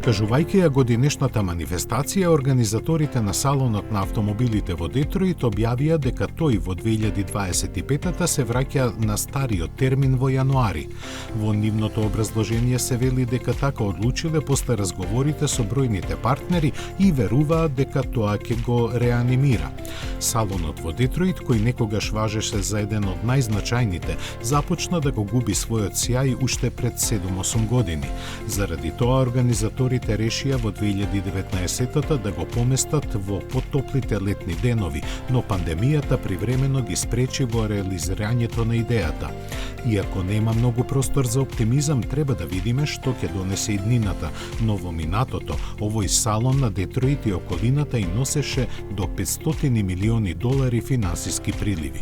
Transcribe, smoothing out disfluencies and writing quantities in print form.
Откажувајќи ја годинешната манифестација, организаторите на салонот на автомобилите во Детройт објавија дека тој во 2025-та се враќа на стариот термин во јануари. Во нивното образложение се вели дека така одлучиле после разговорите со бројните партнери и веруваат дека тоа ќе го реанимира. Салонот во Детройт, кој некогаш важеше за еден од најзначајните, започна да го губи својот сјај уште пред 7-8 години. Заради тоа организаторите решија во 2019-та да го поместат во потоплите летни денови, но пандемијата привремено ги спречи во реализирањето на идејата. Иако нема многу простор за оптимизам, треба да видиме што ќе донесе иднината, но во минатото овој салон на Детройт и околината и носеше до $500 милиони финансиски приливи.